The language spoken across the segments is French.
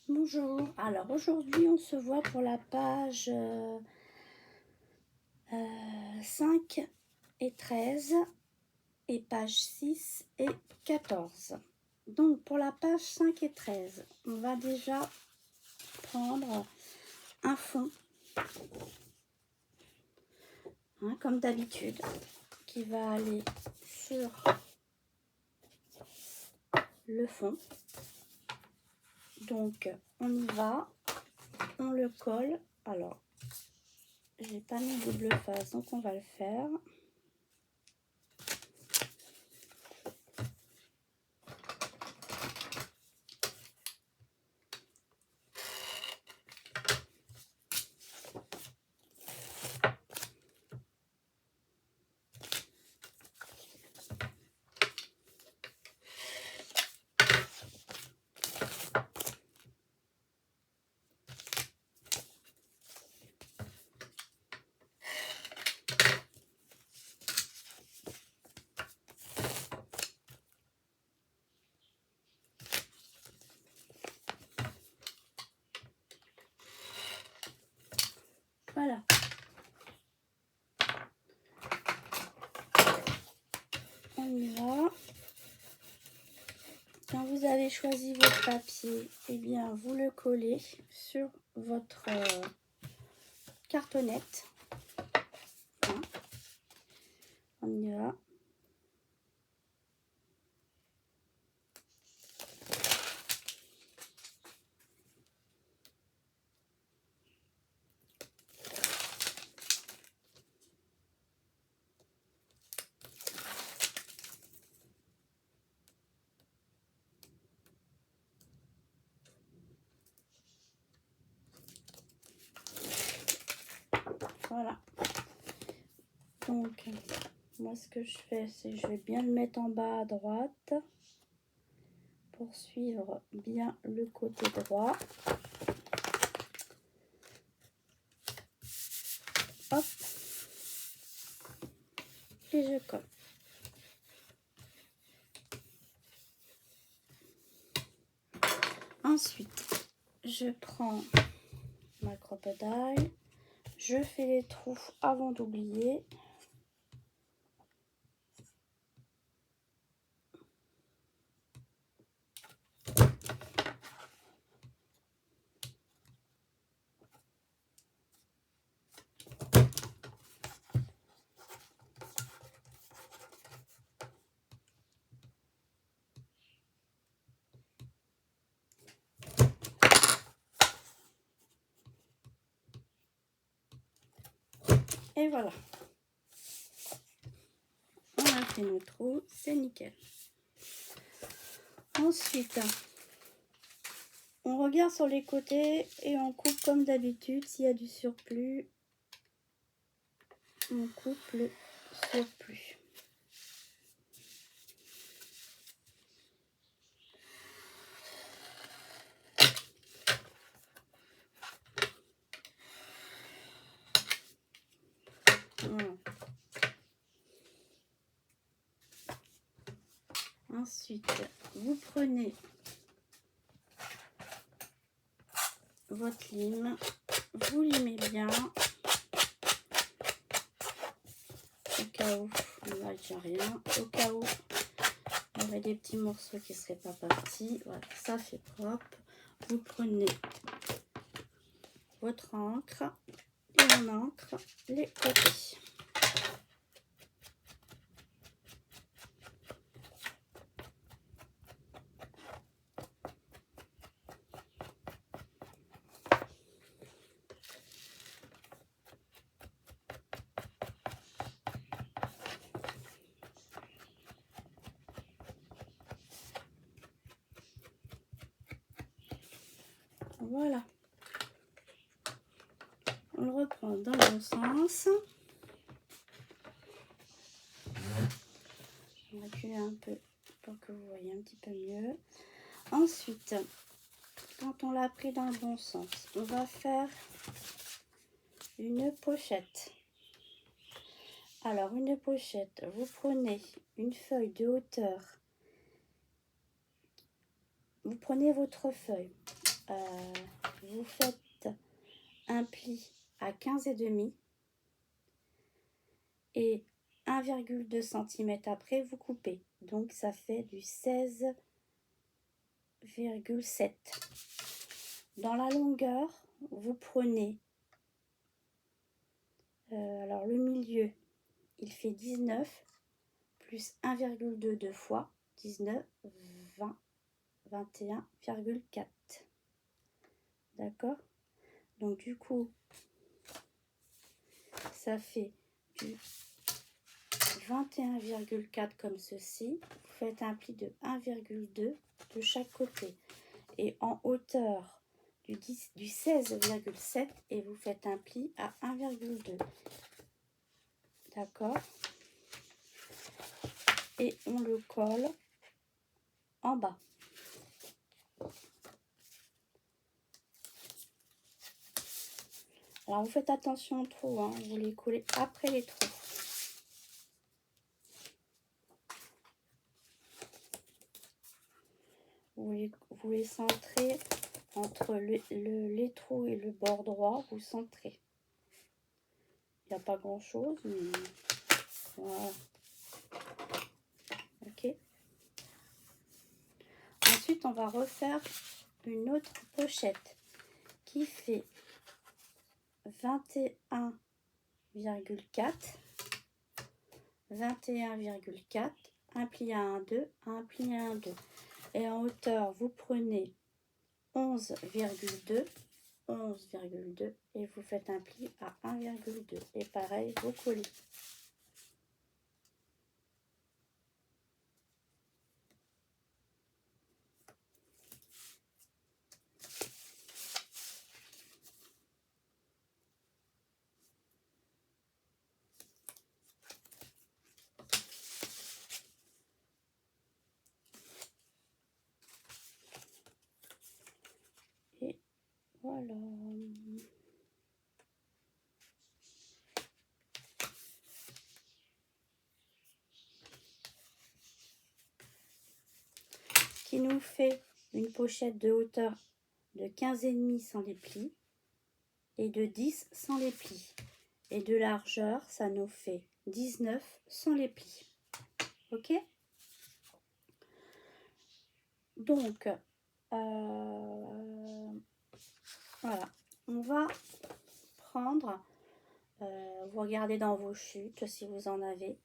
Bonjour, alors aujourd'hui on se voit pour la page 5 et 13 et page 6 et 14. Donc pour la page 5 et 13, on va déjà prendre un fond, comme d'habitude, qui va aller sur le fond. Donc on y va, on le colle. Alors j'ai pas mis double face, donc on va le faire. Voilà. On y va. Quand vous avez choisi votre papier, eh bien vous le collez sur votre cartonnette. On y va. Voilà. Donc, moi ce que je fais, c'est que je vais bien le mettre en bas à droite pour suivre bien le côté droit. Hop. Et je colle. Ensuite, je prends ma crocodile. Je fais les trous avant d'oublier. Et voilà. On a fait nos trous, c'est nickel. Ensuite, on regarde sur les côtés et on coupe comme d'habitude. S'il y a du surplus, on coupe le surplus. Voilà. Ensuite, vous prenez votre lime, vous limez bien, au cas où, là il n'y a rien, au cas où il y aurait des petits morceaux qui ne seraient pas partis. Voilà, ça fait propre. Vous prenez votre encre et on encre les côtés. Voilà. On le reprend dans le sens. On va reculer un peu pour que vous voyez un petit peu mieux. Ensuite, quand on l'a pris dans le bon sens, on va faire une pochette. Alors, une pochette, vous prenez une feuille de hauteur. Vous prenez votre feuille. vous faites un pli à 15,5 et 1,2 cm après vous coupez. Donc ça fait du 16,7. Dans la longueur, vous prenez, alors le milieu, il fait 19 plus 1,2 deux fois, 19, 20, 21,4. D'accord? Donc du coup, ça fait du 21,4 comme ceci. Vous faites un pli de 1,2 de chaque côté. Et en hauteur du 16,7 et vous faites un pli à 1,2. D'accord? Et on le colle en bas. Alors vous faites attention aux trous, hein, vous les collez après les trous. Vous les centrez entre les trous et le bord droit, vous centrez. Il n'y a pas grand chose, mais voilà. Ok. Ensuite, on va refaire une autre pochette qui fait 21,4, 21,4, un pli à 1,2, un pli à 1,2. Et en hauteur, vous prenez 11,2, 11,2 et vous faites un pli à 1,2. Et pareil, vous collez. Et voilà. Qui nous fait une pochette de hauteur de 15,5 sans les plis et de 10 sans les plis. Et de largeur, ça nous fait 19 sans les plis. Ok? Donc, voilà. On va prendre, vous regardez dans vos chutes si vous en avez,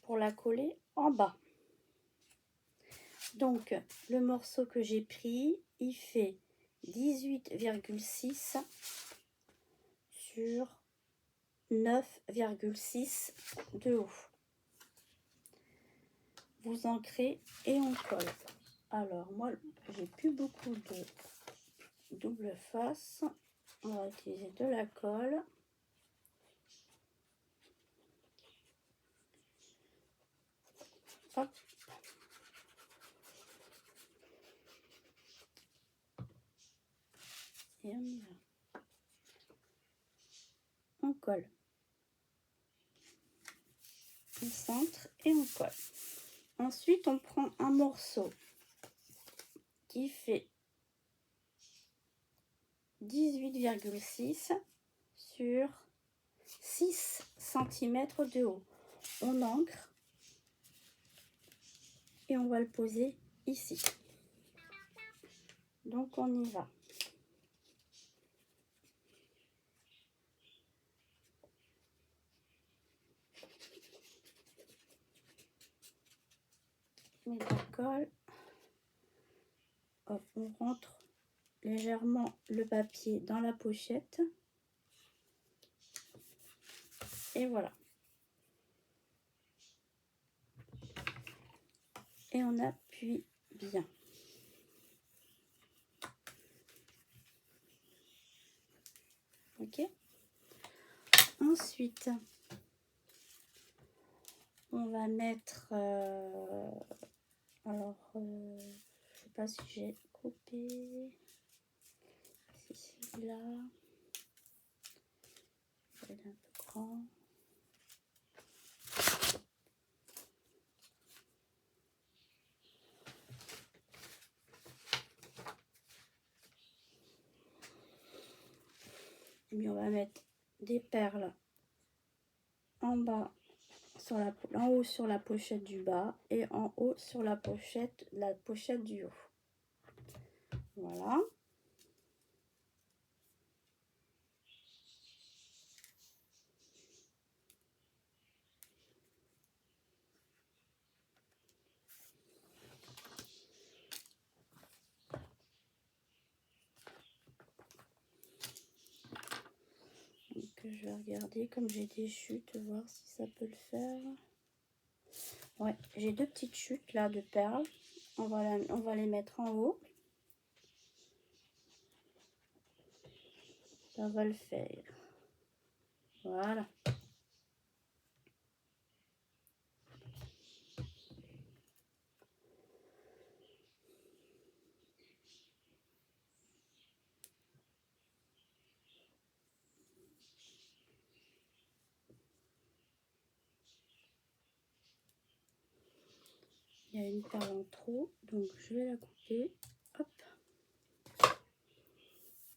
pour la coller en bas. Donc, le morceau que j'ai pris, il fait 18,6 sur 9,6 de haut. Vous ancrez et on colle. Alors, moi, j'ai plus beaucoup de double face. On va utiliser de la colle. Hop. Et on y va. On colle. On centre et on colle. Ensuite, on prend un morceau qui fait 18,6 sur 6 cm de haut. On ancre et on va le poser ici. Donc, on y va. On met de la colle. Hop, on rentre légèrement le papier dans la pochette. Et voilà. Et on appuie bien. Ok. Ensuite, on va mettre... alors, je sais pas si j'ai coupé. C'est là. Elle est un peu grand. Et bien, on va mettre des perles en bas, en haut sur la pochette du bas et en haut sur la pochette du haut. Voilà. Je vais regarder comme j'ai des chutes, voir si ça peut le faire. Ouais, j'ai deux petites chutes là de perles. On va les mettre en haut. Ça va le faire. Voilà. Il y a une perle en trop, donc je vais la couper. Hop.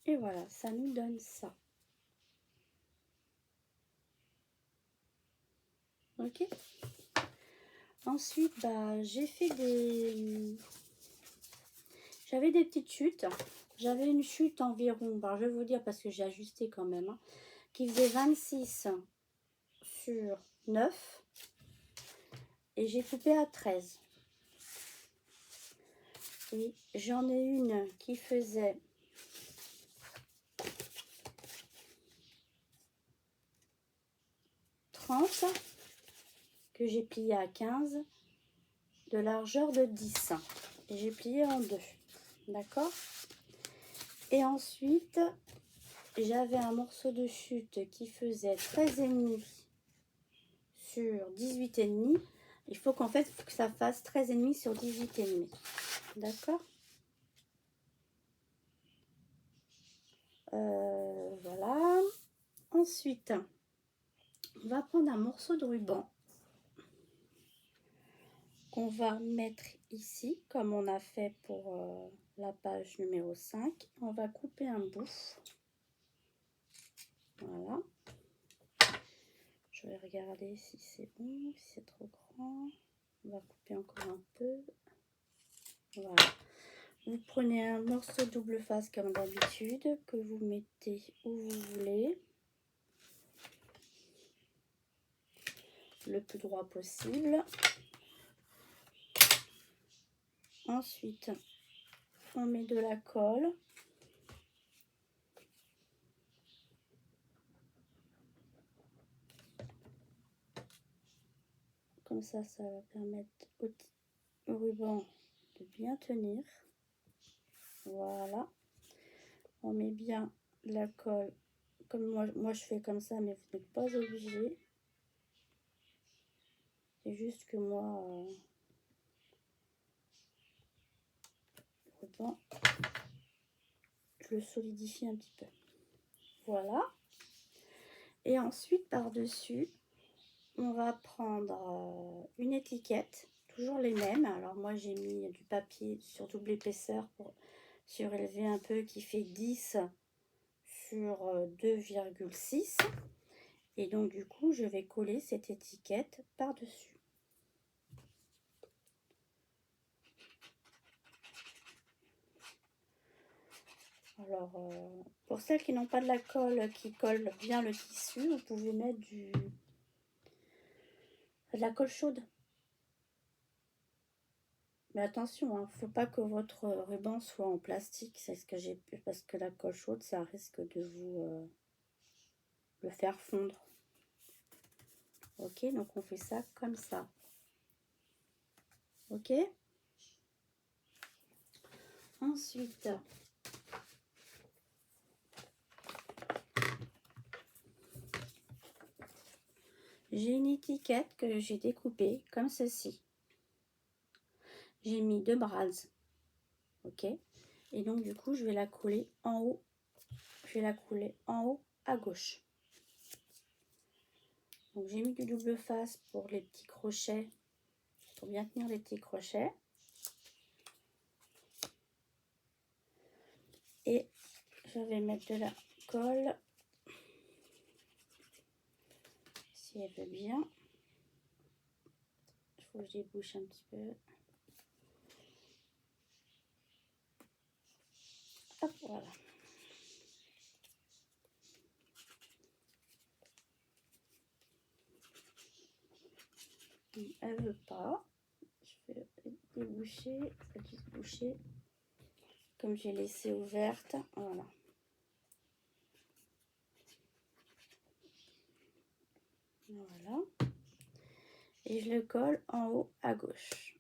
Et voilà, ça nous donne ça. Ok. Ensuite, bah, j'ai fait j'avais des petites chutes. J'avais une chute environ, bah, je vais vous dire parce que j'ai ajusté quand même, hein, qui faisait 26 sur 9. Et j'ai coupé à 13. Et j'en ai une qui faisait 30, que j'ai plié à 15, de largeur de 10. Et j'ai plié en deux. D'accord? Et ensuite, j'avais un morceau de chute qui faisait 13,5 sur 18,5. Il faut qu'en fait, que ça fasse 13,5 sur 18,5. D'accord? Voilà. Ensuite, on va prendre un morceau de ruban qu'on va mettre ici, comme on a fait pour la page numéro 5. On va couper un bout. Voilà. Je vais regarder si c'est bon, si c'est trop grand. On va couper encore un peu. Voilà. Vous prenez un morceau double face comme d'habitude, que vous mettez où vous voulez. Le plus droit possible. Ensuite, on met de la colle. Comme ça va permettre au ruban de bien tenir. Voilà. On met bien la colle. Comme moi je fais comme ça, mais vous n'êtes pas obligé. C'est juste que moi, le ruban, je le solidifie un petit peu. Voilà. Et ensuite, par-dessus, on va prendre une étiquette, toujours les mêmes. Alors moi, j'ai mis du papier sur double épaisseur pour surélever un peu, qui fait 10 sur 2,6. Et donc, du coup, je vais coller cette étiquette par-dessus. Alors, pour celles qui n'ont pas de la colle qui colle bien le tissu, vous pouvez mettre de la colle chaude. Mais attention, il ne faut pas que votre ruban soit en plastique. C'est ce que j'ai pu, parce que la colle chaude, ça risque de vous le faire fondre. Ok, donc on fait ça comme ça. Ok. Ensuite, j'ai une étiquette que j'ai découpée comme ceci. J'ai mis 2 brasses. Ok. Et donc du coup, je vais la coller en haut. Je vais la coller en haut à gauche. Donc j'ai mis du double face pour les petits crochets, pour bien tenir les petits crochets. Et je vais mettre de la colle si elle veut bien. Il faut que je débouche un petit peu. Hop, voilà. Elle veut pas. Je vais déboucher, je vais juste boucher comme j'ai laissé ouverte. Voilà. Voilà. Et je le colle en haut à gauche.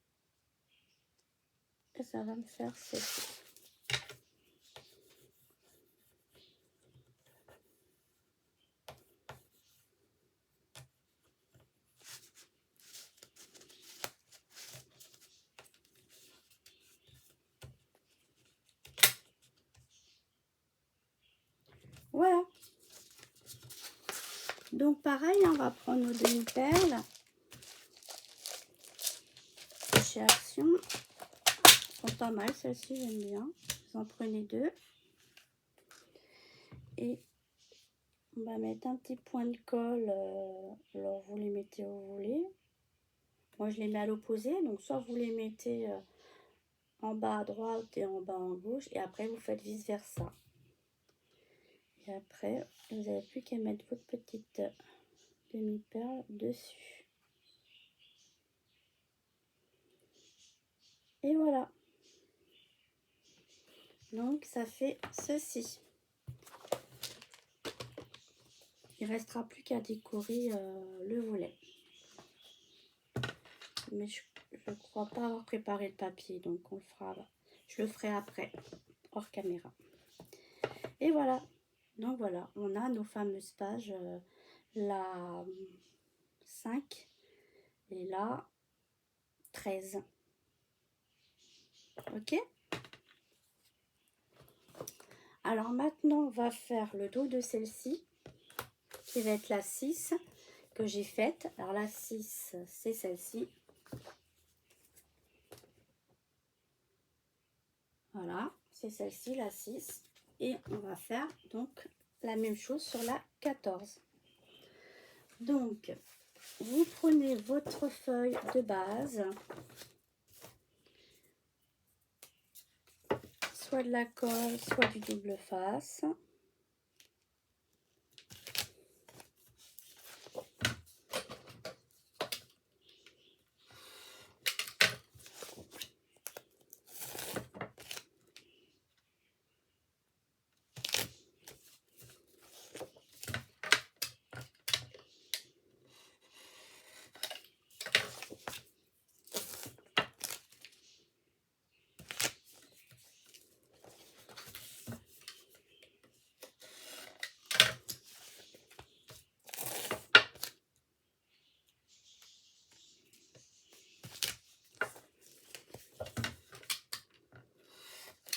Et ça va me faire ceci. Voilà. Donc pareil, on va prendre nos demi-perles chez Action. Elles sont pas mal, celles-ci j'aime bien. Vous en prenez 2. Et on va mettre un petit point de colle. Alors vous les mettez où vous voulez. Moi je les mets à l'opposé, donc soit vous les mettez en bas à droite et en bas à gauche, et après vous faites vice versa. Et après vous n'avez plus qu'à mettre votre petite demi-perle dessus. Et voilà. Donc ça fait ceci. Il ne restera plus qu'à décorer le volet. Mais je ne crois pas avoir préparé le papier, donc on le fera. Je le ferai après, hors caméra. Et voilà. Donc voilà, on a nos fameuses pages, la 5 et la 13. Ok? Alors maintenant, on va faire le dos de celle-ci, qui va être la 6 que j'ai faite. Alors la 6, c'est celle-ci. Voilà, c'est celle-ci, la 6. Et on va faire donc la même chose sur la 14. Donc, vous prenez votre feuille de base, soit de la colle, soit du double face.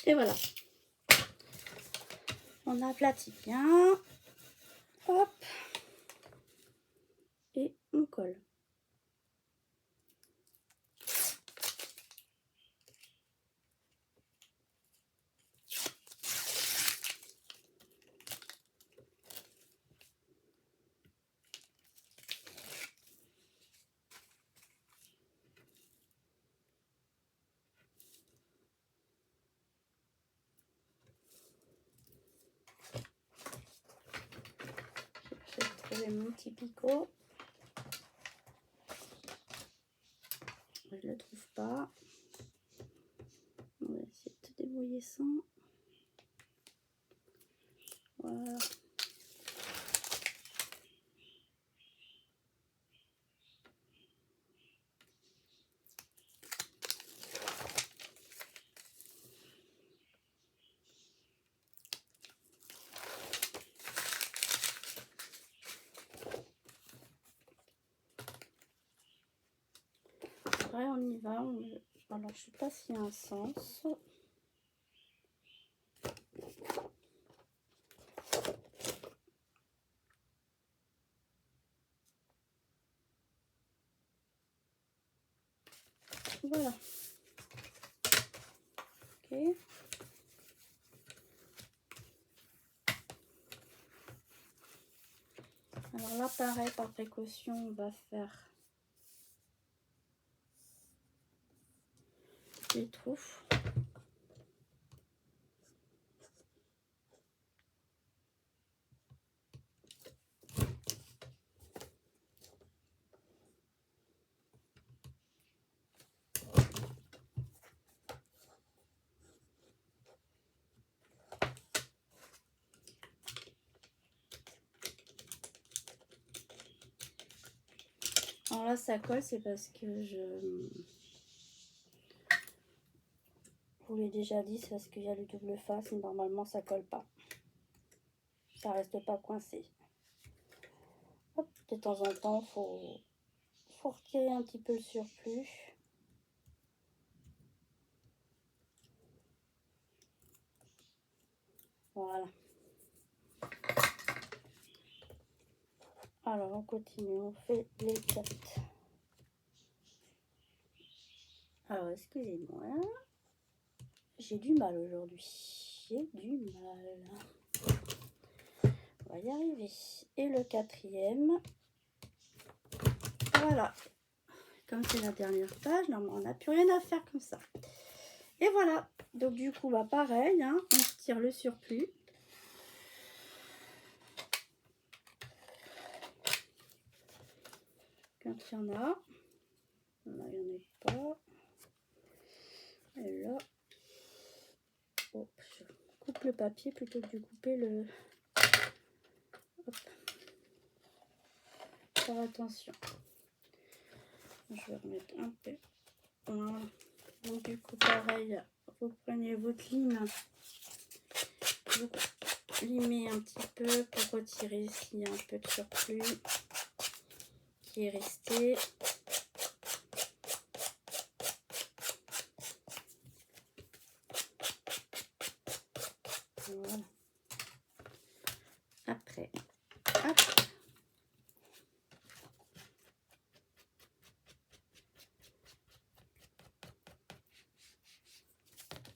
Et voilà. On aplatit bien. Hop. Et on colle. Je vais trouver mon petit picot. Je ne le trouve pas. On va essayer de débrouiller sans. Voilà. Après, on y va. Alors, je ne sais pas s'il y a un sens. Voilà. Ok. Alors là, pareil, par précaution, on va faire les trous. Alors là, ça colle, c'est parce que je vous l'ai déjà dit, c'est parce qu'il y a le double face et normalement ça colle pas. Ça reste pas coincé. Hop, de temps en temps, faut retirer un petit peu le surplus. Voilà. Alors on continue, on fait les 4. Alors excusez-moi, j'ai du mal aujourd'hui. J'ai du mal. On va y arriver. Et le 4e. Voilà. Comme c'est la dernière page, normalement on n'a plus rien à faire comme ça. Et voilà. Donc du coup, bah pareil, hein, on tire le surplus. Quand il y en a. Là, il n'y en a pas. Et là, hop, je coupe le papier plutôt que de couper le... Hop. Faire attention. Je vais remettre un peu. Voilà. Donc du coup, pareil, vous prenez votre lime. Vous limez un petit peu pour retirer s'il y a un peu de surplus qui est resté. Voilà. Après, hop.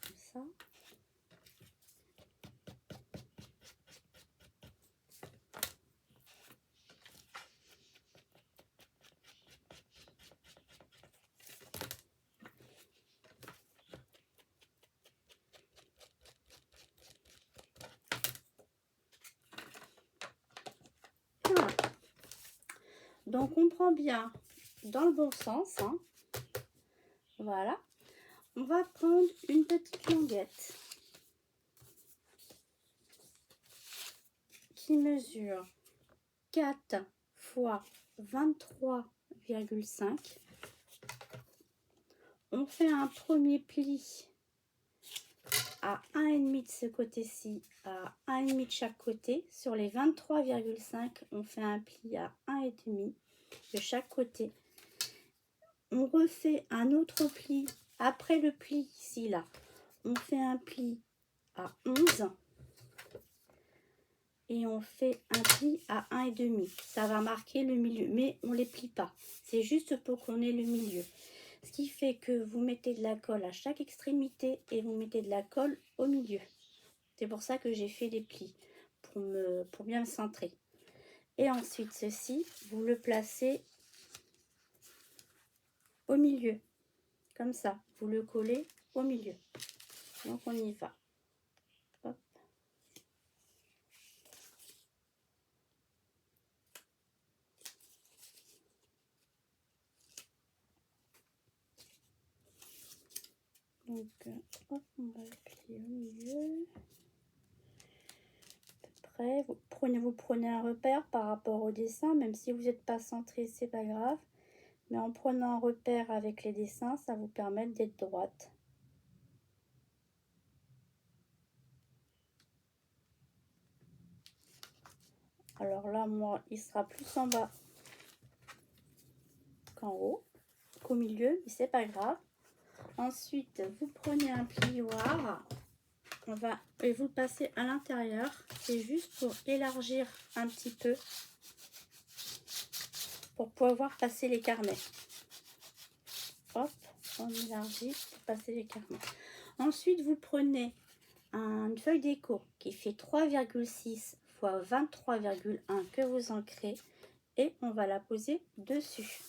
Comme ça. Voilà. Donc on prend bien dans le bon sens, hein. Voilà. On va prendre une petite languette qui mesure 4 fois 23,5. On fait un premier pli à 1,5 de ce côté-ci, à 1,5 de chaque côté. Sur les 23,5, on fait un pli à 1,5 de chaque côté. On refait un autre pli. Après le pli ici, là, on fait un pli à 11. Et on fait un pli à 1,5. Ça va marquer le milieu, mais on ne les plie pas. C'est juste pour qu'on ait le milieu. Ce qui fait que vous mettez de la colle à chaque extrémité et vous mettez de la colle au milieu. C'est pour ça que j'ai fait des plis, pour bien me centrer. Et ensuite, ceci, vous le placez au milieu. Comme ça, vous le collez au milieu. Donc, on y va. Hop. Donc, hop, on va le plier au milieu. Vous prenez un repère par rapport au dessin, même si vous n'êtes pas centré, c'est pas grave. Mais en prenant un repère avec les dessins, ça vous permet d'être droite. Alors là, moi, il sera plus en bas qu'en haut, qu'au milieu, mais c'est pas grave. Ensuite, vous prenez un plioir, et vous le passez à l'intérieur. C'est juste pour élargir un petit peu, pour pouvoir passer les carnets. Hop, on élargit pour passer les carnets. Ensuite, vous prenez une feuille déco qui fait 3,6 fois 23,1 que vous ancrez et on va la poser dessus.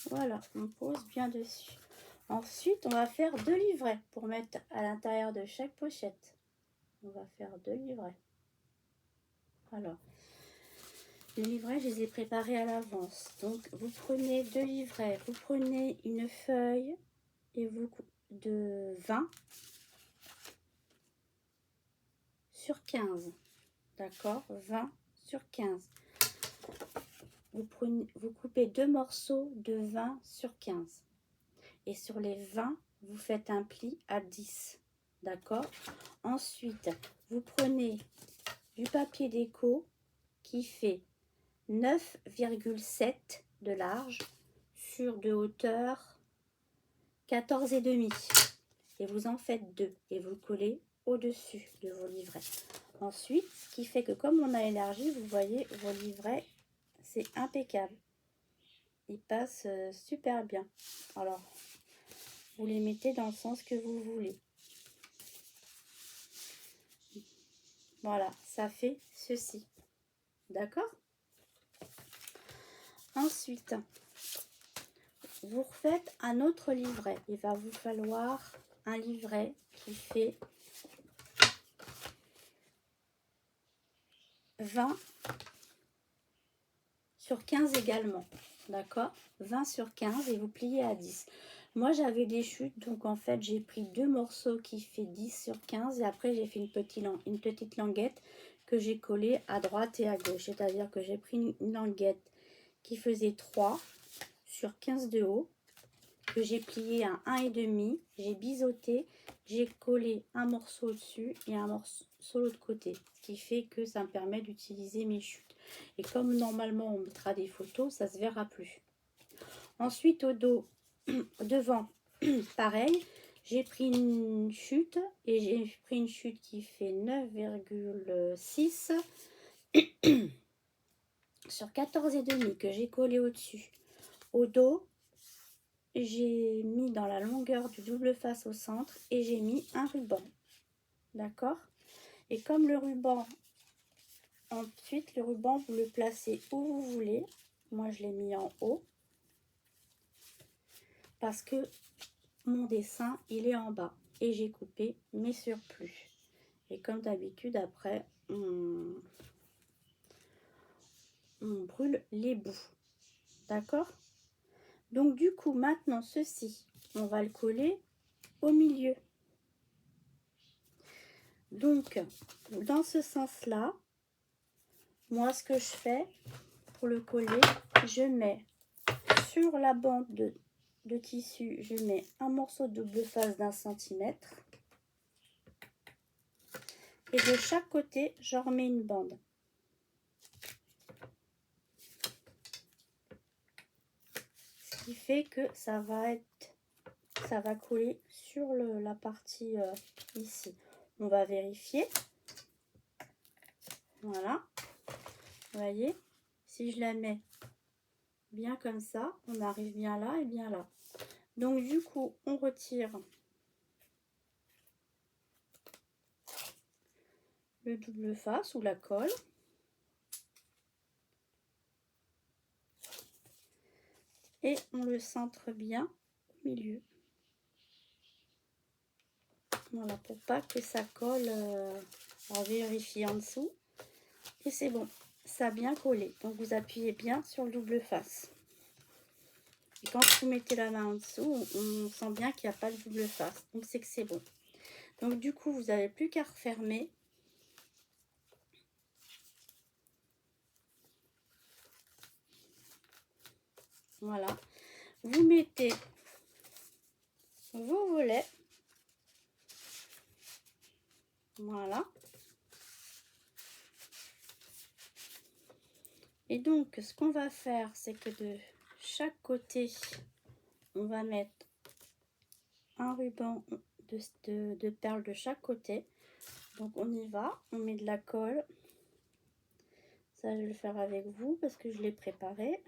Voilà, on pose bien dessus. Ensuite, on va faire 2 livrets pour mettre à l'intérieur de chaque pochette. On va faire 2 livrets. Alors, les livrets, je les ai préparés à l'avance. Donc, vous prenez 2 livrets, vous prenez une feuille et vous de 20 sur 15. D'accord, 20 sur 15. Vous coupez 2 morceaux de 20 sur 15. Et sur les 20, vous faites un pli à 10. D'accord? Ensuite, vous prenez du papier déco qui fait 9,7 de large sur de hauteur 14,5. Et vous en faites 2 et vous le collez au-dessus de vos livrets. Ensuite, ce qui fait que comme on a élargi, vous voyez, vos livrets, c'est impeccable. Ils passent super bien. Alors, vous les mettez dans le sens que vous voulez. Voilà, ça fait ceci. D'accord? Ensuite, vous refaites un autre livret. Il va vous falloir un livret qui fait 20 sur 15 également. D'accord? 20 sur 15 et vous pliez à 10. Moi, j'avais des chutes, donc en fait, j'ai pris 2 morceaux qui fait 10 sur 15 et après, j'ai fait une petite languette que j'ai collée à droite et à gauche. C'est-à-dire que j'ai pris une languette qui faisait 3 sur 15 de haut, que j'ai plié à 1,5, j'ai biseauté, j'ai collé un morceau dessus et un morceau de l'autre côté, ce qui fait que ça me permet d'utiliser mes chutes. Et comme normalement on mettra des photos, ça se verra plus. Ensuite au dos, devant, pareil, j'ai pris une chute et j'ai pris une chute qui fait 9,6 sur 14,5 que j'ai collé au-dessus. Au dos, j'ai mis dans la longueur du double face au centre et j'ai mis un ruban. D'accord? Et comme le ruban, ensuite le ruban, vous le placez où vous voulez. Moi, je l'ai mis en haut parce que mon dessin, il est en bas et j'ai coupé mes surplus. Et comme d'habitude, après, on brûle les bouts. D'accord? Donc, du coup, maintenant, ceci, on va le coller au milieu. Donc, dans ce sens-là, moi, ce que je fais pour le coller, je mets sur la bande de tissu, je mets un morceau de double face d'1 centimètre. Et de chaque côté, j'en remets une bande. Ce qui fait que ça va coller sur la partie ici. On va vérifier. Voilà. Vous voyez, si je la mets bien comme ça, on arrive bien là et bien là. Donc du coup, on retire le double face ou la colle. Et on le centre bien au milieu. Voilà, pour pas que ça colle. On vérifie en dessous. Et c'est bon, ça a bien collé. Donc vous appuyez bien sur le double face. Et quand vous mettez la main en dessous, on sent bien qu'il n'y a pas de double face. Donc c'est que c'est bon. Donc du coup, vous n'avez plus qu'à refermer. Voilà. Vous mettez vos volets. Voilà. Et donc, ce qu'on va faire, c'est que de chaque côté, on va mettre un ruban de perles de chaque côté. Donc on y va, on met de la colle. Ça, je vais le faire avec vous parce que je l'ai préparé.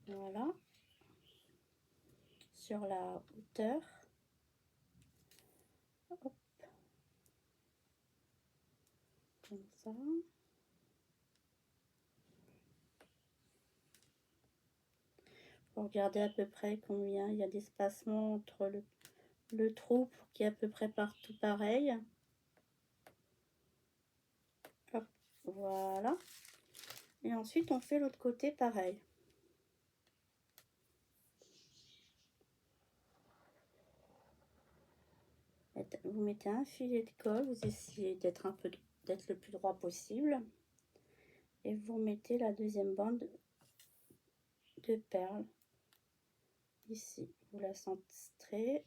Voilà. Sur la hauteur. Hop. Comme ça. Faut regarder à peu près combien il y a d'espacement entre le trou pour qu'il y ait à peu près partout pareil. Hop, voilà. Et ensuite, on fait l'autre côté pareil. Vous mettez un filet de colle, vous essayez d'être le plus droit possible. Et vous mettez la deuxième bande de perles. Ici, vous la centrez.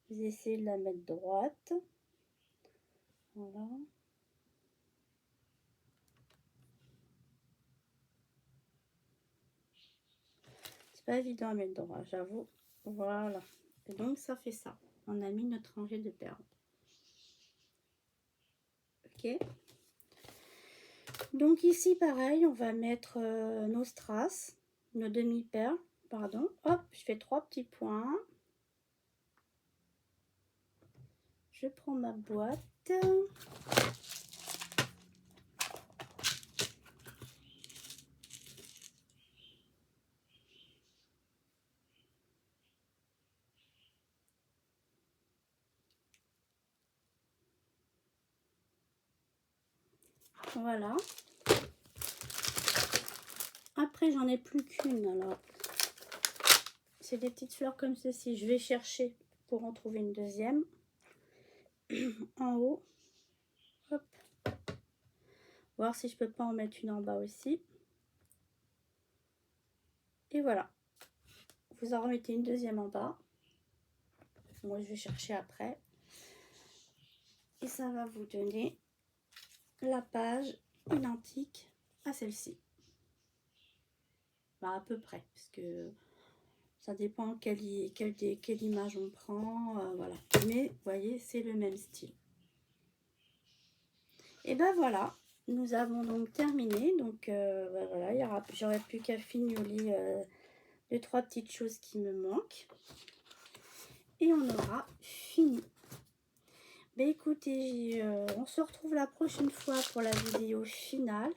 Vous essayez de la mettre droite. Voilà. C'est pas évident à mettre droit, j'avoue. Voilà. Et donc, ça fait ça. On a mis notre rangée de perles. Ok. Donc ici, pareil, on va mettre nos strass, nos demi-perles, pardon. Hop, je fais 3 petits points. Je prends ma boîte. Voilà. Après, j'en ai plus qu'une. Alors, c'est des petites fleurs comme ceci. Je vais chercher pour en trouver une deuxième. En haut. Hop. Voir si je peux pas en mettre une en bas aussi. Et voilà. Vous en remettez une deuxième en bas. Moi, je vais chercher après. Et ça va vous donner la page identique à celle-ci. Bah, à peu près, parce que ça dépend quelle image on prend, voilà. Mais vous voyez, c'est le même style. Et ben voilà, nous avons donc terminé. Donc ben voilà, j'aurais plus qu'à fignoler 2-3 petites choses qui me manquent. Et on aura fini. Ben écoutez, on se retrouve la prochaine fois pour la vidéo finale.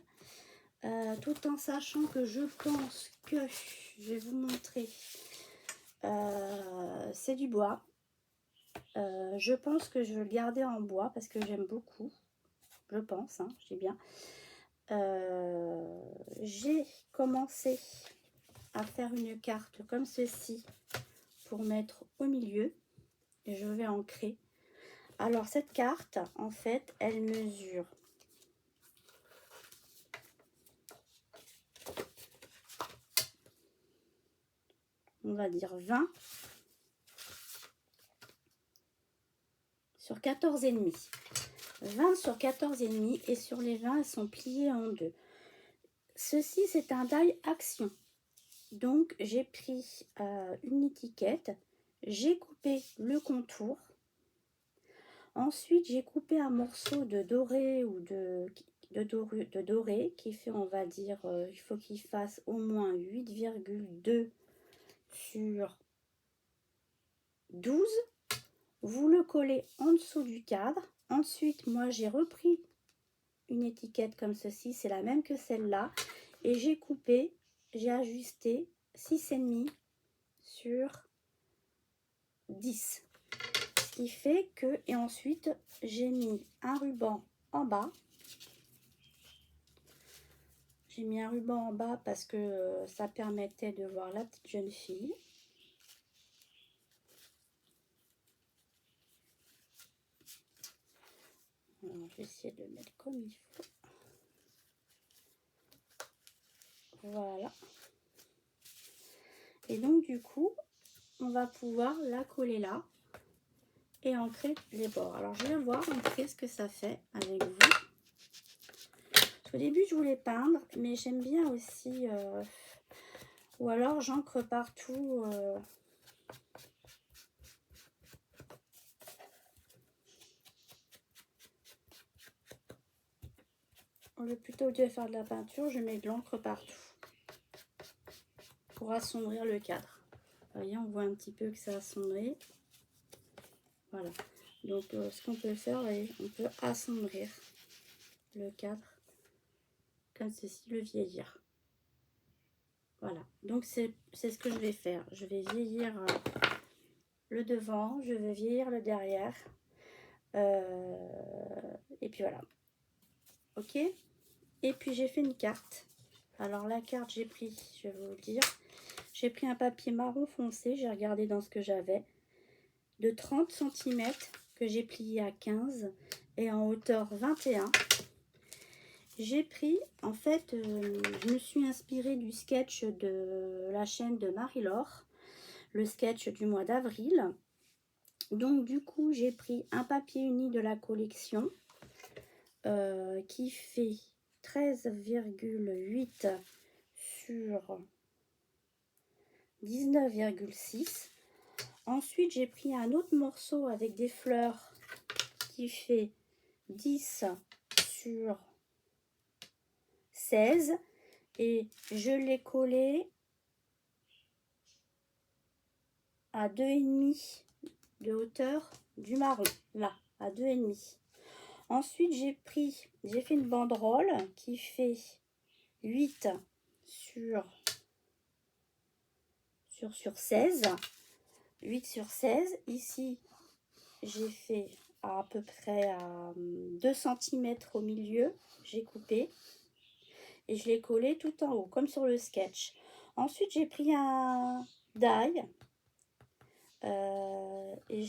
Tout en sachant que je pense que je vais vous montrer, c'est du bois. Je pense que je vais le garder en bois parce que j'aime beaucoup. Je pense, hein, je dis bien. J'ai commencé à faire une carte comme ceci pour mettre au milieu. Et je vais ancrer. Alors cette carte, en fait, elle mesure on va dire 20 sur 14,5. 20 sur 14,5 et sur les 20, elles sont pliées en deux. Ceci, c'est un die action. Donc, j'ai pris une étiquette, j'ai coupé le contour. Ensuite, j'ai coupé un morceau de doré ou de doré qui fait, on va dire, il faut qu'il fasse au moins 8,2 sur 12. Vous le collez en dessous du cadre. Ensuite, moi, j'ai repris une étiquette comme ceci, c'est la même que celle-là. Et j'ai coupé, j'ai ajusté 6,5 sur 10. Ce qui fait que, et ensuite, j'ai mis un ruban en bas. J'ai mis un ruban en bas parce que ça permettait de voir la petite jeune fille. Alors, je vais essayer de le mettre comme il faut. Voilà. Et donc, du coup, on va pouvoir la coller là et ancrer les bords. Alors, je vais voir ancrer ce que ça fait avec vous. Au début, je voulais peindre, mais j'aime bien aussi... ou alors, j'encre partout. Plutôt au lieu de faire de la peinture, je mets de l'encre partout. Pour assombrir le cadre. Vous voyez, on voit un petit peu que ça assombrit. Voilà. Donc, ce qu'on peut faire, voyez, on peut assombrir le cadre comme ceci, le vieillir. Voilà. Donc, c'est ce que je vais faire. Je vais vieillir le devant, je vais vieillir le derrière. Et puis voilà. Ok. Et puis, j'ai fait une carte. Alors, la carte, j'ai pris, je vais vous le dire, j'ai pris un papier marron foncé, j'ai regardé dans ce que j'avais, de 30 cm que j'ai plié à 15 et en hauteur 21. J'ai pris, en fait, je me suis inspirée du sketch de la chaîne de Marie-Laure, le sketch du mois d'avril. Donc, du coup, j'ai pris un papier uni de la collection qui fait 13,8 sur 19,6. Ensuite, j'ai pris un autre morceau avec des fleurs qui fait 10 sur 16 et je l'ai collé à 2,5 de hauteur du marron, là, à 2,5. Ensuite, j'ai fait une banderole qui fait 8 sur 16. 8 sur 16. Ici, j'ai fait à peu près à 2 cm au milieu. J'ai coupé. Et je l'ai collé tout en haut, comme sur le sketch. Ensuite, j'ai pris un die. Et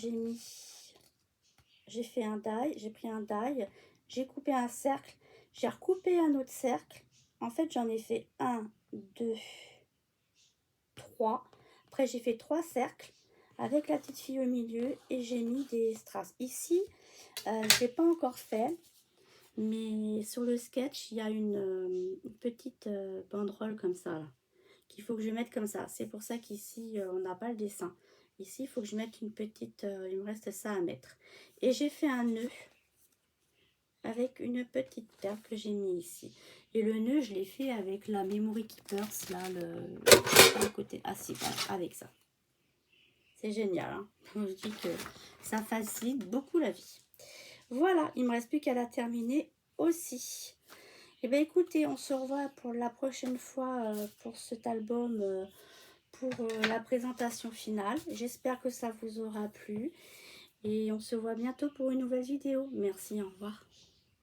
j'ai fait un die. J'ai pris un die. J'ai coupé un cercle. J'ai recoupé un autre cercle. En fait, j'en ai fait 1, 2, 3. Après, j'ai fait 3 cercles avec la petite fille au milieu et j'ai mis des strass. Ici, je n'ai pas encore fait, mais sur le sketch, il y a une petite banderole comme ça, qu'il faut que je mette comme ça. C'est pour ça qu'ici, on n'a pas le dessin. Ici, il faut que je mette une petite, il me reste ça à mettre. Et j'ai fait un nœud avec une petite perle que j'ai mis ici. Et le nœud, je l'ai fait avec la Memory Keepers, là, le côté assis, avec ça. C'est génial, hein. Je vous dis que ça facilite beaucoup la vie. Voilà, il ne me reste plus qu'à la terminer aussi. Et bien écoutez, on se revoit pour la prochaine fois pour cet album, pour la présentation finale. J'espère que ça vous aura plu. Et on se voit bientôt pour une nouvelle vidéo. Merci, au revoir.